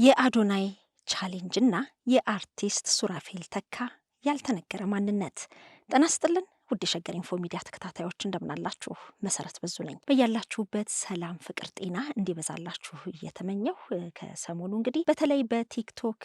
የአዶናይ ቻሌንጅ እና የአርቲስት ሱራፌል ተካ ያልተነገረ ማንነት። ጤና ይስጥልን ውድ የሸገር ኢንፎ ሚዲያ ተከታታዮች እንደምናላችሁ፣ መሰረት በዙ ነኝ። በያላችሁበት ሰላም፣ ፍቅር፣ ጤና እንዲበዛላችሁ እየተመኘሁ ከሰሞኑ እንግዲህ በተለይ በቲክቶክ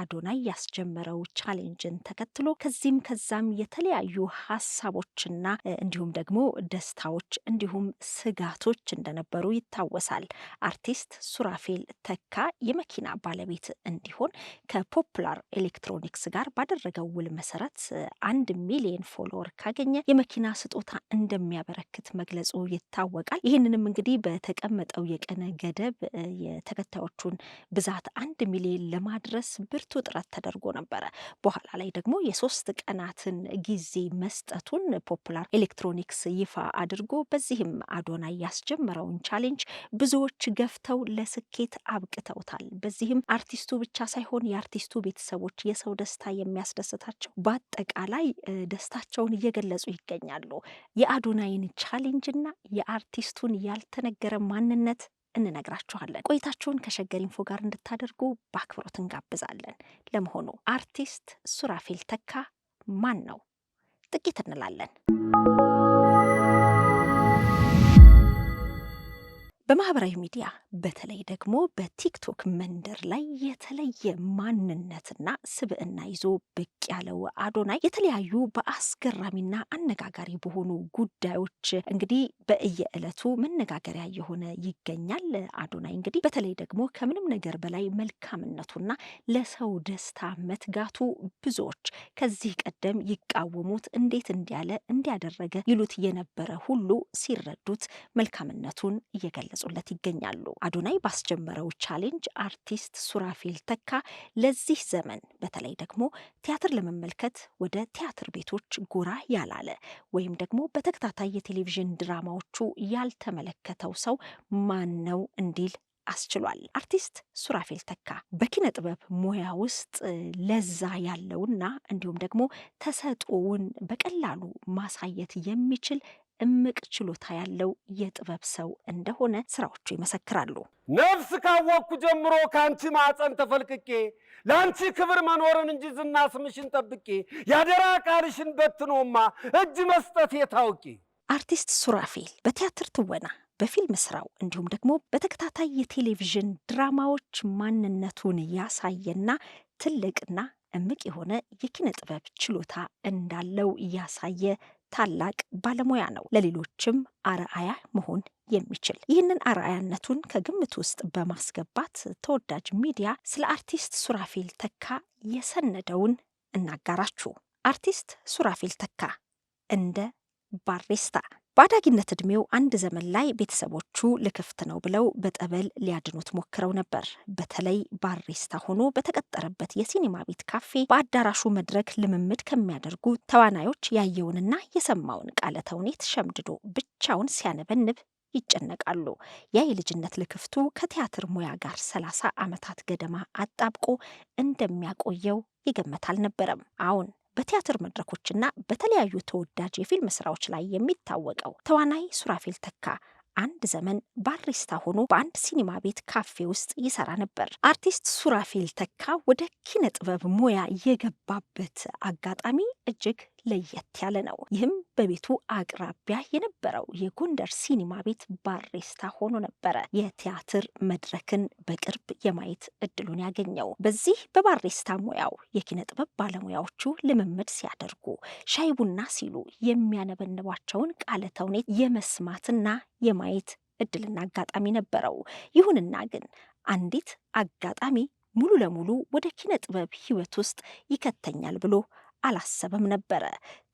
አዶናይ ያስጀመረው ቻሌንጅን ተከትሎ ከዚህም ከዛም የተለያዩ ሀሳቦችና እንዲሁም ደግሞ ደስታዎች እንዲሁም ስጋቶች እንደነበሩ ይታወሳል። አርቲስት ሱራፌል ተካ የመኪና ባለቤት እንዲሆን ከፖፑላር ኤሌክትሮኒክስ ጋር ባደረገው ውል መሰረት 1 ሚሊዮን ፎሎወር ካገኘ የመኪና ስጦታ እንደሚያበረክት መግለጹ ይታወቃል። ይህንንም እንግዲህ በተቀመጠው የቀነ ገደብ የተከታዮቹን ብዛት 1 ሚሊዮን ለማድረስ ብርቱ ጥረት ተደርጎ ነበረ። በኋላ ላይ ደግሞ የ3 ቀናትን ጊዜ መስጠቱን ፖፑላር ኤሌክትሮኒክስ ይፋ አድርጎ በዚህም አዶናይ ያስጀመረውን ቻሌንጅ ብዙዎች ገፍተው ለስኬት አብቅተውታል። በዚህም አርቲስቱ ብቻ ሳይሆን የአርቲስቱ ቤተሰቦች የሰው ደስታ የሚያስደስታቸው በአጠቃላይ ደስታቸውን እየገለጹ ይገኛሉ። የአዶናይን ቻሌንጅ እና የአርቲስቱን ያልተነገረ ማንነት እንነግራችኋለን። ቆይታችሁን ከሸገር ኢንፎ ጋር እንድታደርጉ በአክብሮት እንጋብዛለን። ለመሆኑ አርቲስት ሱራፌል ተካ ማን ነው? ጥቂት እንላለን። በማህበራዊ ሚዲያ በተለይ ደግሞ በቲክቶክ መንደር ላይ የተለየ ማንነትና ስብዕና ይዞ ብቅ ያለው አዶናይ የተለያዩ በአስገራሚና አነጋጋሪ በሆኑ ጉዳዮች እንግዲህ በየዕለቱ መነጋገሪያ የሆነ ይገኛል። አዶናይ እንግዲህ በተለይ ደግሞ ከምንም ነገር በላይ መልካምነቱና ለሰው ደስታ መትጋቱ ብዙዎች ከዚህ ቀደም ይቃወሙት፣ እንዴት እንዲያለ እንዲያደረገ ይሉት የነበረ ሁሉ ሲረዱት መልካምነቱን እየገለጹ ለት ይገኛሉ። አዶናይ ባስጀመረው ቻሌንጅ አርቲስት ሱራፌል ተካ ለዚህ ዘመን በተለይ ደግሞ ቲያትር ለመመልከት ወደ ቲያትር ቤቶች ጎራ ያላለ ወይም ደግሞ በተከታታይ የቴሌቪዥን ድራማዎቹ ያልተመለከተው ሰው ማን ነው እንዲል አስችሏል። አርቲስት ሱራፌል ተካ በኪነ ጥበብ ሙያ ውስጥ ለዛ ያለውና እንዲሁም ደግሞ ተሰጥኦውን በቀላሉ ማሳየት የሚችል እምቅ ችሎታ ያለው የጥበብ ሰው እንደሆነ ስራዎቹ ይመሰክራሉ። ነፍስ ካወቅኩ ጀምሮ ከአንቺ ማዕፀን ተፈልቅቄ ለአንቺ ክብር መኖርን እንጂ ዝና ስምሽን ጠብቄ ያደራ ቃልሽን በትኖማ እጅ መስጠት የታውቂ። አርቲስት ሱራፌል በቲያትር ትወና፣ በፊልም ስራው እንዲሁም ደግሞ በተከታታይ የቴሌቪዥን ድራማዎች ማንነቱን ያሳየና ትልቅና እምቅ የሆነ የኪነ ጥበብ ችሎታ እንዳለው ያሳየ ታላቅ ባለሙያ ነው። ለሌሎችም አርአያ መሆን የሚችል ይህንን አርአያነቱን ከግምት ውስጥ በማስገባት ተወዳጅ ሚዲያ ስለ አርቲስት ሱራፌል ተካ የሰነደውን እናጋራችሁ። አርቲስት ሱራፌል ተካ እንደ ባሬስታ በአዳጊነት ዕድሜው አንድ ዘመን ላይ ቤተሰቦቹ ልክፍት ነው ብለው በጠበል ሊያድኑት ሞክረው ነበር። በተለይ ባሬስታ ሆኖ በተቀጠረበት የሲኒማ ቤት ካፌ በአዳራሹ መድረክ ልምምድ ከሚያደርጉ ተዋናዮች ያየውንና የሰማውን ቃለ ተውኔት ሸምድዶ ብቻውን ሲያነበንብ ይጨነቃሉ። ያ የልጅነት ልክፍቱ ከቲያትር ሙያ ጋር 30 ዓመታት ገደማ አጣብቆ እንደሚያቆየው ይገመት አልነበረም። አሁን በቲያትር መድረኮችና በተለያዩ ተወዳጅ የፊልም ስራዎች ላይ የሚታወቀው ተዋናይ ሱራፌል ተካ አንድ ዘመን ባሬስታ ሆኖ በአንድ ሲኒማ ቤት ካፌ ውስጥ ይሰራ ነበር። አርቲስት ሱራፌል ተካ ወደ ኪነ ጥበብ ሙያ የገባበት አጋጣሚ እጅግ ለየት ያለ ነው። ይህም በቤቱ አቅራቢያ የነበረው የጎንደር ሲኒማ ቤት ባሬስታ ሆኖ ነበረ የቲያትር መድረክን በቅርብ የማየት እድሉን ያገኘው። በዚህ በባሬስታ ሙያው የኪነ ጥበብ ባለሙያዎቹ ልምምድ ሲያደርጉ ሻይ ቡና ሲሉ የሚያነበንቧቸውን ቃለ ተውኔት የመስማትና የማየት እድልና አጋጣሚ ነበረው። ይሁንና ግን አንዲት አጋጣሚ ሙሉ ለሙሉ ወደ ኪነ ጥበብ ህይወት ውስጥ ይከተኛል ብሎ አላሰበም ነበረ።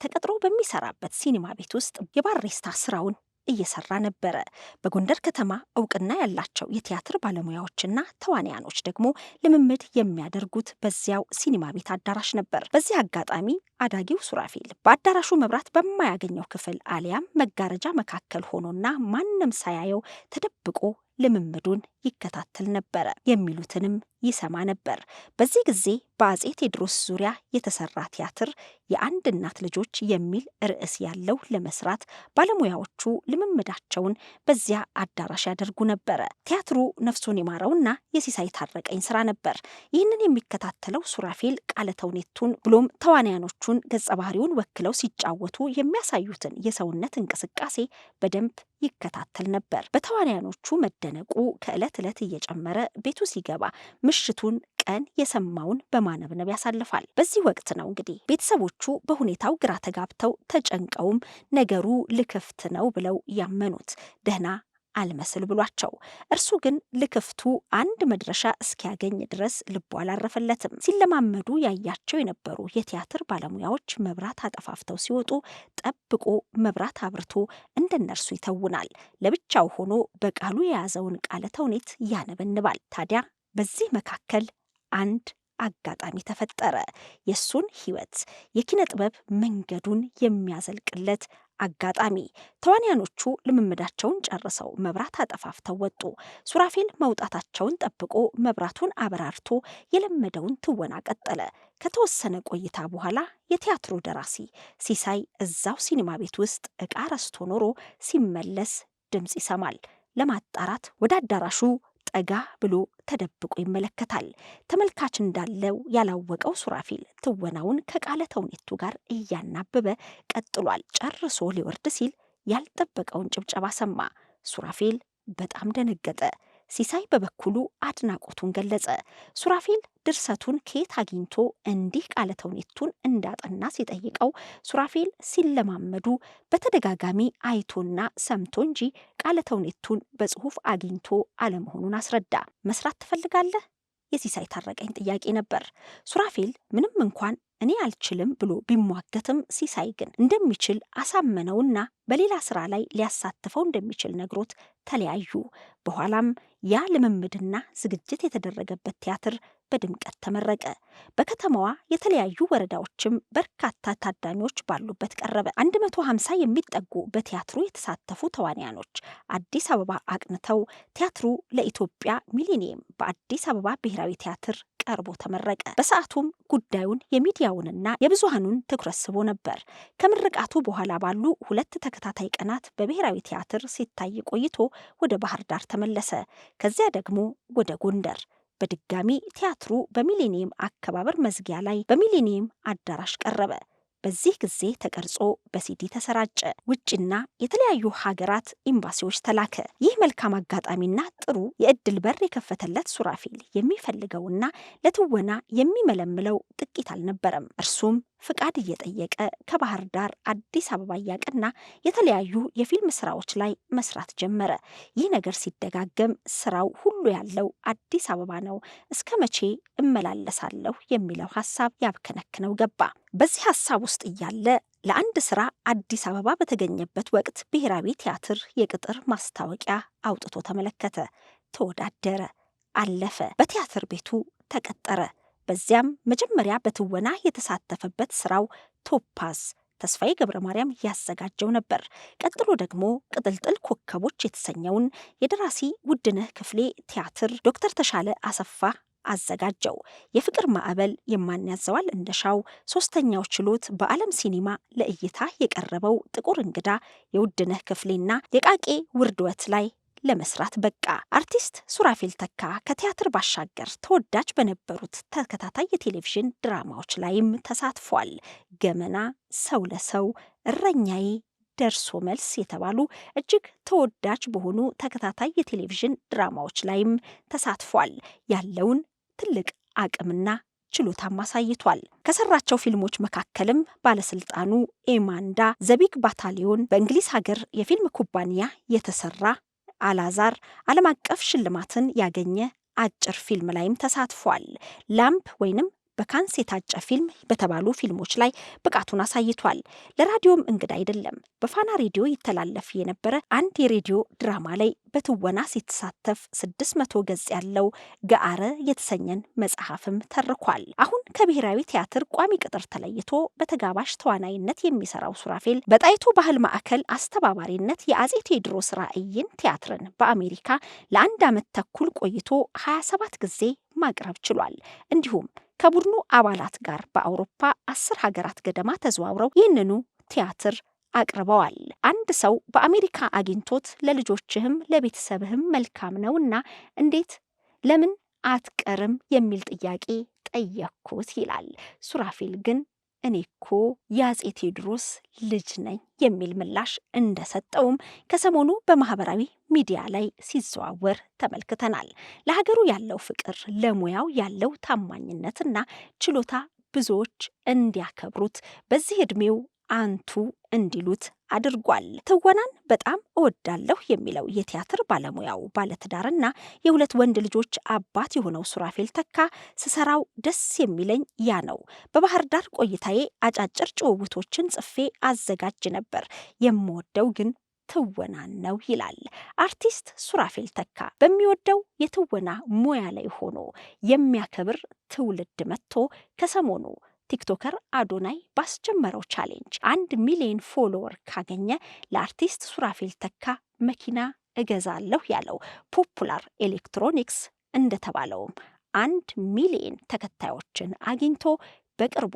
ተቀጥሮ በሚሰራበት ሲኒማ ቤት ውስጥ የባሬስታ ስራውን እየሰራ ነበረ። በጎንደር ከተማ እውቅና ያላቸው የቲያትር ባለሙያዎችና ተዋንያኖች ደግሞ ልምምድ የሚያደርጉት በዚያው ሲኒማ ቤት አዳራሽ ነበር። በዚህ አጋጣሚ አዳጊው ሱራፌል በአዳራሹ መብራት በማያገኘው ክፍል አሊያም መጋረጃ መካከል ሆኖና ማንም ሳያየው ተደብቆ ልምምዱን ይከታተል ነበር፣ የሚሉትንም ይሰማ ነበር። በዚህ ጊዜ በአጼ ቴዎድሮስ ዙሪያ የተሰራ ቲያትር የአንድ እናት ልጆች የሚል ርዕስ ያለው ለመስራት ባለሙያዎቹ ልምምዳቸውን በዚያ አዳራሽ ያደርጉ ነበር። ቲያትሩ ነፍሱን ይማረውና የሲሳይ ታረቀኝ ስራ ነበር። ይህንን የሚከታተለው ሱራፌል ቃለ ተውኔቱን ብሎም ተዋናያኖቹን ገጸ ባህሪውን ወክለው ሲጫወቱ የሚያሳዩትን የሰውነት እንቅስቃሴ በደንብ ይከታተል ነበር። በተዋናያኖቹ መደነቁ ከዕለት ዕለት እየጨመረ ቤቱ ሲገባ ምሽቱን ቀን የሰማውን በማነብነብ ያሳልፋል። በዚህ ወቅት ነው እንግዲህ ቤተሰቦቹ በሁኔታው ግራ ተጋብተው ተጨንቀውም ነገሩ ልክፍት ነው ብለው ያመኑት ደህና አልመስል ብሏቸው፣ እርሱ ግን ልክፍቱ አንድ መድረሻ እስኪያገኝ ድረስ ልቡ አላረፈለትም። ሲለማመዱ ያያቸው የነበሩ የቲያትር ባለሙያዎች መብራት አጠፋፍተው ሲወጡ ጠብቆ መብራት አብርቶ እንደነርሱ ይተውናል። ለብቻው ሆኖ በቃሉ የያዘውን ቃለ ተውኔት ያነበንባል። ታዲያ በዚህ መካከል አንድ አጋጣሚ ተፈጠረ። የሱን ሕይወት የኪነ ጥበብ መንገዱን የሚያዘልቅለት አጋጣሚ። ተዋንያኖቹ ልምምዳቸውን ጨርሰው መብራት አጠፋፍተው ወጡ። ሱራፌል መውጣታቸውን ጠብቆ መብራቱን አበራርቶ የለመደውን ትወና ቀጠለ። ከተወሰነ ቆይታ በኋላ የቲያትሩ ደራሲ ሲሳይ እዛው ሲኒማ ቤት ውስጥ ዕቃ ረስቶ ኖሮ ሲመለስ ድምፅ ይሰማል። ለማጣራት ወደ አዳራሹ ጠጋ ብሎ ተደብቆ ይመለከታል። ተመልካች እንዳለው ያላወቀው ሱራፌል ትወናውን ከቃለ ተውኔቱ ጋር እያናበበ ቀጥሏል። ጨርሶ ሊወርድ ሲል ያልጠበቀውን ጭብጨባ ሰማ። ሱራፌል በጣም ደነገጠ። ሲሳይ በበኩሉ አድናቆቱን ገለጸ። ሱራፌል ድርሰቱን ከየት አግኝቶ እንዲህ ቃለ ተውኔቱን እንዳጠና ሲጠይቀው ሱራፌል ሲለማመዱ በተደጋጋሚ አይቶና ሰምቶ እንጂ ቃለ ተውኔቱን በጽሑፍ አግኝቶ አለመሆኑን አስረዳ። መስራት ትፈልጋለህ? የሲሳይ ታረቀኝ ጥያቄ ነበር። ሱራፌል ምንም እንኳን እኔ አልችልም ብሎ ቢሟገትም ሲሳይ ግን እንደሚችል አሳመነውና በሌላ ስራ ላይ ሊያሳትፈው እንደሚችል ነግሮት ተለያዩ። በኋላም ያ ልምምድና ዝግጅት የተደረገበት ቲያትር በድምቀት ተመረቀ። በከተማዋ የተለያዩ ወረዳዎችም በርካታ ታዳሚዎች ባሉበት ቀረበ። 150 የሚጠጉ በቲያትሩ የተሳተፉ ተዋንያኖች አዲስ አበባ አቅንተው ቲያትሩ ለኢትዮጵያ ሚሊኒየም በአዲስ አበባ ብሔራዊ ቲያትር ቀርቦ ተመረቀ። በሰዓቱም ጉዳዩን የሚዲያውንና የብዙሃኑን ትኩረት ስቦ ነበር። ከምርቃቱ በኋላ ባሉ 2 ተከታታይ ቀናት በብሔራዊ ቲያትር ሲታይ ቆይቶ ወደ ባህር ዳር ተመለሰ። ከዚያ ደግሞ ወደ ጎንደር። በድጋሚ ቲያትሩ በሚሊኒየም አከባበር መዝጊያ ላይ በሚሊኒየም አዳራሽ ቀረበ። በዚህ ጊዜ ተቀርጾ በሲዲ ተሰራጨ። ውጭና የተለያዩ ሀገራት ኤምባሲዎች ተላከ። ይህ መልካም አጋጣሚና ጥሩ የእድል በር የከፈተለት ሱራፌል የሚፈልገውና ለትወና የሚመለምለው ጥቂት አልነበረም። እርሱም ፍቃድ እየጠየቀ ከባህር ዳር አዲስ አበባ እያቀና የተለያዩ የፊልም ስራዎች ላይ መስራት ጀመረ። ይህ ነገር ሲደጋገም ስራው ሁሉ ያለው አዲስ አበባ ነው፣ እስከ መቼ እመላለሳለሁ የሚለው ሀሳብ ያብከነክነው ገባ። በዚህ ሀሳብ ውስጥ እያለ ለአንድ ስራ አዲስ አበባ በተገኘበት ወቅት ብሔራዊ ቲያትር የቅጥር ማስታወቂያ አውጥቶ ተመለከተ። ተወዳደረ፣ አለፈ። በቲያትር ቤቱ ተቀጠረ። በዚያም መጀመሪያ በትወና የተሳተፈበት ስራው ቶፓዝ ተስፋዬ ገብረ ማርያም ያዘጋጀው ነበር። ቀጥሎ ደግሞ ቅጥልጥል ኮከቦች የተሰኘውን የደራሲ ውድነህ ክፍሌ ቲያትር ዶክተር ተሻለ አሰፋ አዘጋጀው። የፍቅር ማዕበል፣ የማን ያዘዋል እንደሻው፣ ሶስተኛው ችሎት በዓለም ሲኒማ ለእይታ የቀረበው ጥቁር እንግዳ የውድነህ ክፍሌና የቃቄ ውርድወት ላይ ለመስራት በቃ። አርቲስት ሱራፌል ተካ ከቲያትር ባሻገር ተወዳጅ በነበሩት ተከታታይ የቴሌቪዥን ድራማዎች ላይም ተሳትፏል። ገመና፣ ሰው ለሰው፣ እረኛዬ፣ ደርሶ መልስ የተባሉ እጅግ ተወዳጅ በሆኑ ተከታታይ የቴሌቪዥን ድራማዎች ላይም ተሳትፏል። ያለውን ትልቅ አቅምና ችሎታም አሳይቷል። ከሰራቸው ፊልሞች መካከልም ባለስልጣኑ፣ ኤማንዳ፣ ዘቢግ ባታሊዮን፣ በእንግሊዝ ሀገር የፊልም ኩባንያ የተሰራ አላዛር፣ ዓለም አቀፍ ሽልማትን ያገኘ አጭር ፊልም ላይም ተሳትፏል። ላምፕ ወይንም በካንስ የታጨ ፊልም በተባሉ ፊልሞች ላይ ብቃቱን አሳይቷል። ለራዲዮም እንግዳ አይደለም። በፋና ሬዲዮ ይተላለፍ የነበረ አንድ የሬዲዮ ድራማ ላይ በትወና ሲተሳተፍ 600 ገጽ ያለው ገአረ የተሰኘን መጽሐፍም ተርኳል። አሁን ከብሔራዊ ቲያትር ቋሚ ቅጥር ተለይቶ በተጋባዥ ተዋናይነት የሚሰራው ሱራፌል በጣይቱ ባህል ማዕከል አስተባባሪነት የአጼ ቴዎድሮስ ራዕይን ቲያትርን በአሜሪካ ለ1 ዓመት ተኩል ቆይቶ 27 ጊዜ ማቅረብ ችሏል። እንዲሁም ከቡድኑ አባላት ጋር በአውሮፓ 10 ሀገራት ገደማ ተዘዋውረው ይህንኑ ቲያትር አቅርበዋል። አንድ ሰው በአሜሪካ አግኝቶት ለልጆችህም ለቤተሰብህም መልካም ነውና እንዴት ለምን አትቀርም የሚል ጥያቄ ጠየቅኩት ይላል። ሱራፌል ግን እኔኮ የአጼ ቴዎድሮስ ልጅ ነኝ የሚል ምላሽ እንደሰጠውም ከሰሞኑ በማህበራዊ ሚዲያ ላይ ሲዘዋወር ተመልክተናል። ለሀገሩ ያለው ፍቅር፣ ለሙያው ያለው ታማኝነትና ችሎታ ብዙዎች እንዲያከብሩት በዚህ ዕድሜው አንቱ እንዲሉት አድርጓል። ትወናን በጣም እወዳለሁ የሚለው የቲያትር ባለሙያው ባለትዳርና የ2 ወንድ ልጆች አባት የሆነው ሱራፌል ተካ ስሰራው ደስ የሚለኝ ያ ነው። በባህር ዳር ቆይታዬ አጫጭር ጭውውቶችን ጽፌ አዘጋጅ ነበር። የምወደው ግን ትወናን ነው ይላል። አርቲስት ሱራፌል ተካ በሚወደው የትወና ሙያ ላይ ሆኖ የሚያከብር ትውልድ መጥቶ ከሰሞኑ ቲክቶከር አዶናይ ባስጀመረው ቻሌንጅ 1 ሚሊዮን ፎሎወር ካገኘ ለአርቲስት ሱራፌል ተካ መኪና እገዛለሁ ያለው ፖፑላር ኤሌክትሮኒክስ እንደተባለውም 1 ሚሊዮን ተከታዮችን አግኝቶ በቅርቡ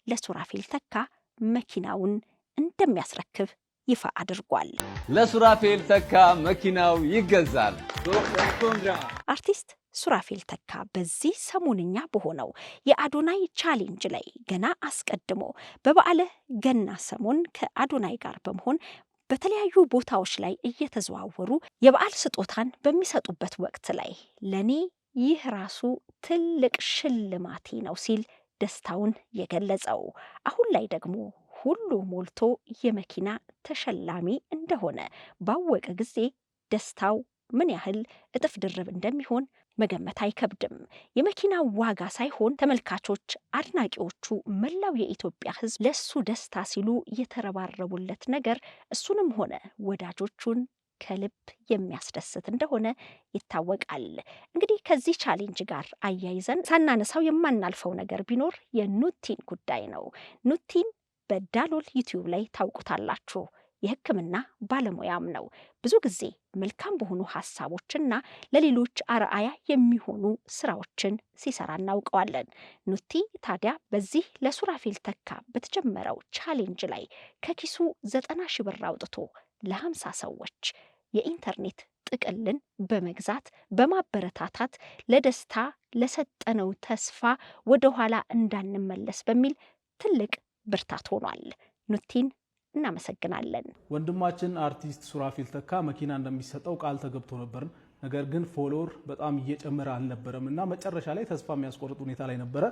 ለሱራፌል ተካ መኪናውን እንደሚያስረክብ ይፋ አድርጓል። ለሱራፌል ተካ መኪናው ይገዛል። አርቲስት ሱራፌል ተካ በዚህ ሰሞንኛ በሆነው የአዶናይ ቻሌንጅ ላይ ገና አስቀድሞ በበዓለ ገና ሰሞን ከአዶናይ ጋር በመሆን በተለያዩ ቦታዎች ላይ እየተዘዋወሩ የበዓል ስጦታን በሚሰጡበት ወቅት ላይ ለኔ ይህ ራሱ ትልቅ ሽልማቴ ነው ሲል ደስታውን የገለጸው፣ አሁን ላይ ደግሞ ሁሉ ሞልቶ የመኪና ተሸላሚ እንደሆነ ባወቀ ጊዜ ደስታው ምን ያህል እጥፍ ድርብ እንደሚሆን መገመት አይከብድም። የመኪናው ዋጋ ሳይሆን ተመልካቾች፣ አድናቂዎቹ፣ መላው የኢትዮጵያ ሕዝብ ለሱ ደስታ ሲሉ የተረባረቡለት ነገር እሱንም ሆነ ወዳጆቹን ከልብ የሚያስደስት እንደሆነ ይታወቃል። እንግዲህ ከዚህ ቻሌንጅ ጋር አያይዘን ሳናነሳው የማናልፈው ነገር ቢኖር የኑቲን ጉዳይ ነው። ኑቲን በዳሎል ዩቲዩብ ላይ ታውቁታላችሁ። የሕክምና ባለሙያም ነው። ብዙ ጊዜ መልካም በሆኑ ሐሳቦችና ለሌሎች አርአያ የሚሆኑ ስራዎችን ሲሰራ እናውቀዋለን። ኑቲ ታዲያ በዚህ ለሱራፌል ተካ በተጀመረው ቻሌንጅ ላይ ከኪሱ 90,000 ብር አውጥቶ ለ50 ሰዎች የኢንተርኔት ጥቅልን በመግዛት በማበረታታት ለደስታ ለሰጠነው ተስፋ ወደኋላ እንዳንመለስ በሚል ትልቅ ብርታት ሆኗል። ኑቲን እናመሰግናለን። ወንድማችን አርቲስት ሱራፌል ተካ መኪና እንደሚሰጠው ቃል ተገብቶ ነበር። ነገር ግን ፎሎወር በጣም እየጨመረ አልነበረም እና መጨረሻ ላይ ተስፋ የሚያስቆርጥ ሁኔታ ላይ ነበረ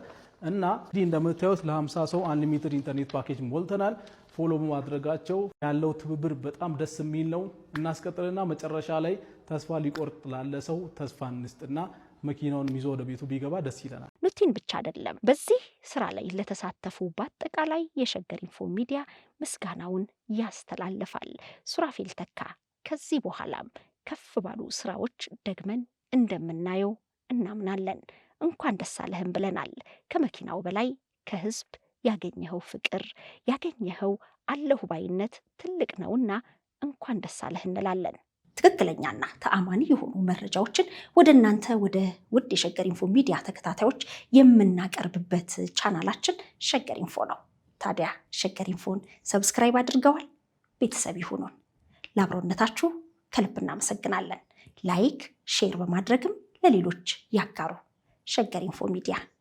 እና እንግዲህ እንደምታዩት ለ50 ሰው አንሊሚትድ ኢንተርኔት ፓኬጅ ሞልተናል። ፎሎ በማድረጋቸው ያለው ትብብር በጣም ደስ የሚል ነው። እናስቀጥልና መጨረሻ ላይ ተስፋ ሊቆርጥ ላለ ሰው ተስፋ እንስጥና መኪናውን ይዞ ወደ ቤቱ ቢገባ ደስ ይለናል። ኑቲን ብቻ አይደለም፣ በዚህ ስራ ላይ ለተሳተፉ በአጠቃላይ የሸገር ኢንፎ ሚዲያ ምስጋናውን ያስተላልፋል። ሱራፌል ተካ ከዚህ በኋላም ከፍ ባሉ ስራዎች ደግመን እንደምናየው እናምናለን። እንኳን ደስ አለህም ብለናል። ከመኪናው በላይ ከህዝብ ያገኘኸው ፍቅር፣ ያገኘኸው አለሁ ባይነት ትልቅ ነውና እንኳን ደስ አለህ እንላለን። ትክክለኛና ተአማኒ የሆኑ መረጃዎችን ወደ እናንተ ወደ ውድ የሸገር ኢንፎ ሚዲያ ተከታታዮች የምናቀርብበት ቻናላችን ሸገር ኢንፎ ነው። ታዲያ ሸገር ኢንፎን ሰብስክራይብ አድርገዋል? ቤተሰብ ይሁኑን። ለአብሮነታችሁ ከልብ እናመሰግናለን። ላይክ፣ ሼር በማድረግም ለሌሎች ያጋሩ። ሸገር ኢንፎ ሚዲያ